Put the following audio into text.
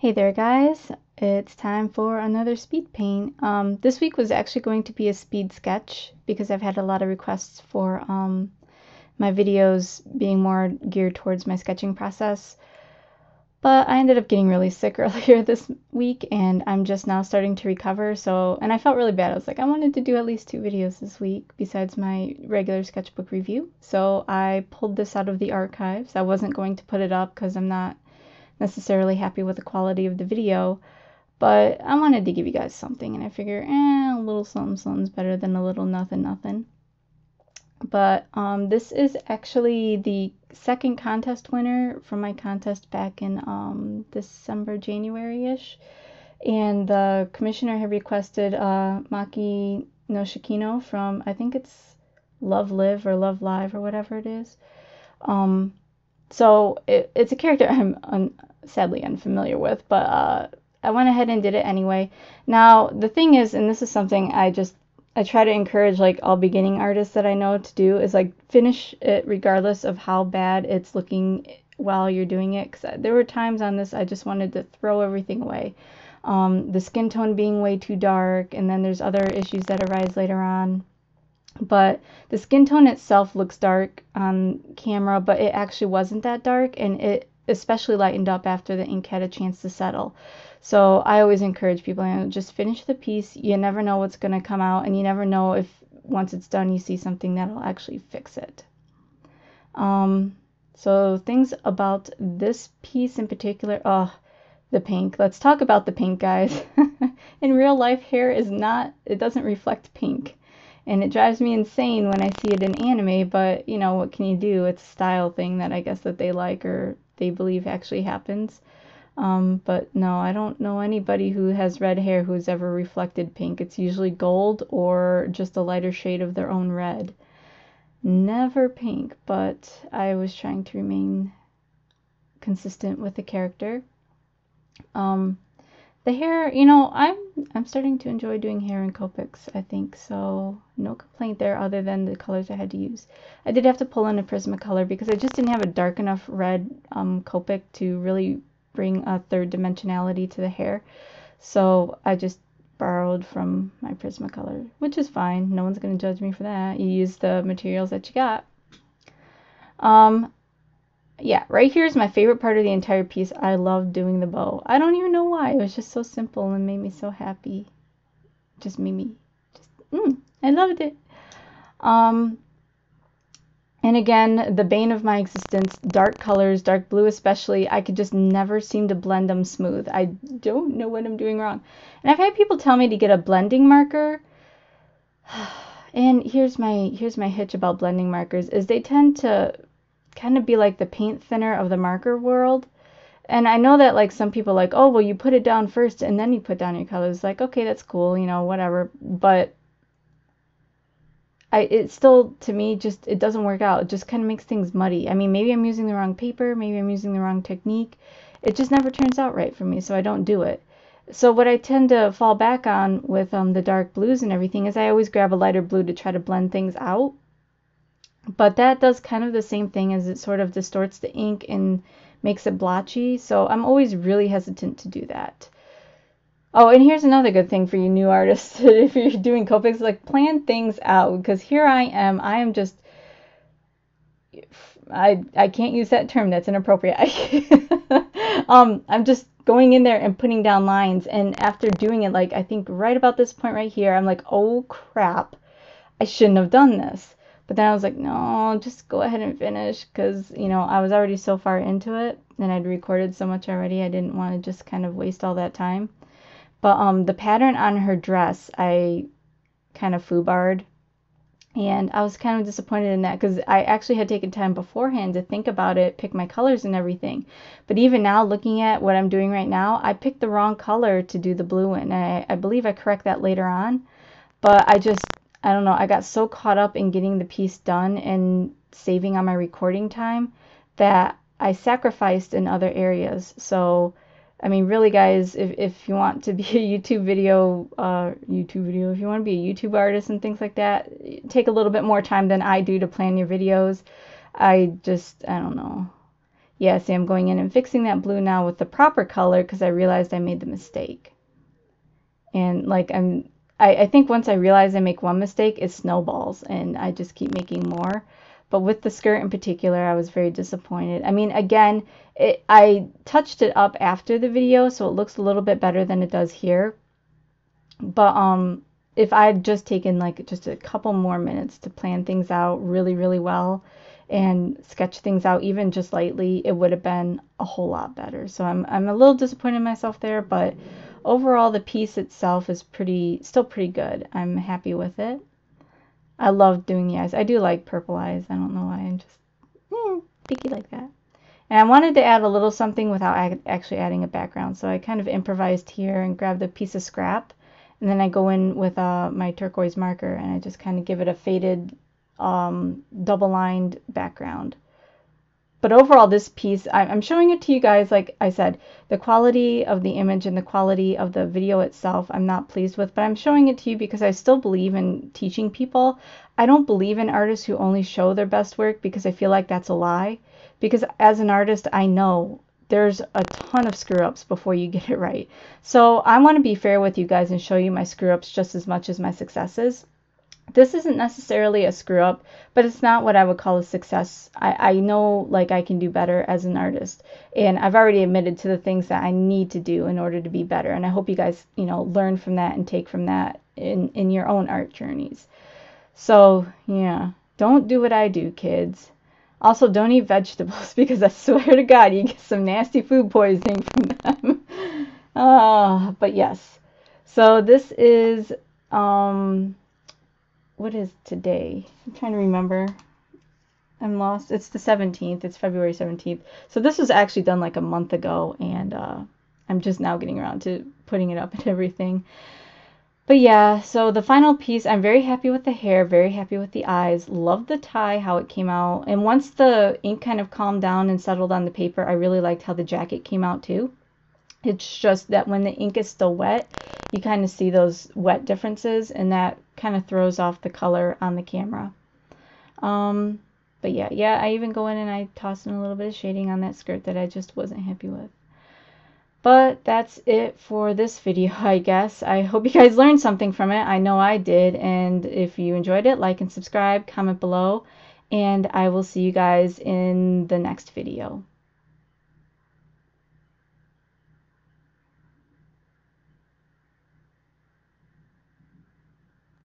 Hey there guys, it's time for another speed paint. This week was actually going to be a speed sketch because I've had a lot of requests for my videos being more geared towards my sketching process. But I ended up getting really sick earlier this week and I'm just now starting to recover. And I felt really bad. I was like, I wanted to do at least 2 videos this week besides my regular sketchbook review. So I pulled this out of the archives. I wasn't going to put it up because I'm not necessarily happy with the quality of the video, but I wanted to give you guys something, and I figure, a little something something's better than a little nothing nothing. But this is actually the second contest winner from my contest back in December, January-ish, and the commissioner had requested Maki Noshokino from, I think it's Love Live or Love Live or whatever it is. So it's a character I'm sadly unfamiliar with, but I went ahead and did it anyway. Now, the thing is, and this is something I try to encourage like all beginning artists that I know to do, is like finish it regardless of how bad it's looking while you're doing it. Because there were times on this I just wanted to throw everything away. The skin tone being way too dark, and then there's other issues that arise later on. But the skin tone itself looks dark on camera, but it actually wasn't that dark, and it especially lightened up after the ink had a chance to settle. So I always encourage people, just finish the piece. You never know what's going to come out, and you never know if once it's done you see something that'll actually fix it. So things about this piece in particular, the pink. Let's talk about the pink, guys. In real life, hair it doesn't reflect pink. And it drives me insane when I see it in anime, but you know, what can you do? It's a style thing that I guess that they like or they believe actually happens. But no, I don't know anybody who has red hair who's ever reflected pink. It's usually gold or just a lighter shade of their own red. Never pink, but I was trying to remain consistent with the character. The hair, I'm starting to enjoy doing hair in Copics, I think, so no complaint there other than the colors I had to use. I did have to pull in a Prismacolor because I just didn't have a dark enough red Copic to really bring a third dimensionality to the hair. So I just borrowed from my Prismacolor, which is fine. No one's going to judge me for that. You use the materials that you got. Yeah, right here is my favorite part of the entire piece. I love doing the bow. I don't even know why. It was just so simple and made me so happy. Just made me I loved it. And again, the bane of my existence, dark colors, dark blue especially, I could just never seem to blend them smooth. I don't know what I'm doing wrong. And I've had people tell me to get a blending marker. And here's my hitch about blending markers, is they tend to kind of be like the paint thinner of the marker world. And I know that like some people like, oh, well, you put it down first and then you put down your colors. Like, okay, that's cool, whatever. But it still, to me, just, it doesn't work out. It just kind of makes things muddy. I mean, maybe I'm using the wrong paper, maybe I'm using the wrong technique. It just never turns out right for me, so I don't do it. So what I tend to fall back on with the dark blues and everything is I always grab a lighter blue to try to blend things out. But that does kind of the same thing, as it sort of distorts the ink and makes it blotchy. So I'm always really hesitant to do that. Oh, and here's another good thing for you new artists. If you're doing Copics, like, plan things out. Because here I am just... I can't use that term. That's inappropriate. I'm just going in there and putting down lines. And after doing it, like, I think right about this point right here, I'm like, oh, crap. I shouldn't have done this. But then I was like, no, just go ahead and finish, because, I was already so far into it, and I'd recorded so much already, I didn't want to just kind of waste all that time. But the pattern on her dress, I kind of foobarred, and I was kind of disappointed in that, because I actually had taken time beforehand to think about it, pick my colors and everything. But even now, looking at what I'm doing right now, I picked the wrong color to do the blue in, and I believe I correct that later on. But I don't know, I got so caught up in getting the piece done and saving on my recording time that I sacrificed in other areas. So, I mean, really, guys, if you want to be a if you want to be a YouTube artist and things like that, take a little bit more time than I do to plan your videos. I don't know. yeah, see, I'm going in and fixing that blue now with the proper color because I realized I made the mistake. And like I think once I realize I make one mistake, it snowballs and I just keep making more. But with the skirt in particular, I was very disappointed. I mean, again, I touched it up after the video, so it looks a little bit better than it does here. But if I had just taken like just a couple more minutes to plan things out really, really well and sketch things out even just lightly, it would have been a whole lot better. So I'm a little disappointed in myself there, but overall the piece itself is still pretty good. I'm happy with it. I love doing the eyes. I do like purple eyes. I don't know why. I'm just picky like that. And I wanted to add a little something without actually adding a background. So I kind of improvised here and grabbed a piece of scrap. And then I go in with my turquoise marker and I just kind of give it a faded double-lined background. But overall, this piece, I'm showing it to you guys, like I said, the quality of the image and the quality of the video itself, I'm not pleased with, but I'm showing it to you because I still believe in teaching people. I don't believe in artists who only show their best work because I feel like that's a lie. Because as an artist, I know there's a ton of screw-ups before you get it right. So I want to be fair with you guys and show you my screw-ups just as much as my successes. This isn't necessarily a screw up, but it's not what I would call a success. I know like I can do better as an artist, and I've already admitted to the things that I need to do in order to be better. And I hope you guys, learn from that and take from that in your own art journeys. So yeah, don't do what I do, kids. Also, don't eat vegetables because I swear to God, you get some nasty food poisoning from them. But yes. So this is what is today? I'm trying to remember. I'm lost. It's the 17th. It's February 17th. So this was actually done like a month ago, and I'm just now getting around to putting it up and everything. But yeah, so the final piece, I'm very happy with the hair, very happy with the eyes. Love the tie, how it came out. And once the ink kind of calmed down and settled on the paper, I really liked how the jacket came out too. It's just that when the ink is still wet, you kind of see those wet differences, and that kind of throws off the color on the camera. But yeah, I even go in and I toss in a little bit of shading on that skirt that I just wasn't happy with. But that's it for this video, I guess. I hope you guys learned something from it. I know I did. And if you enjoyed it, like and subscribe, comment below, and I will see you guys in the next video.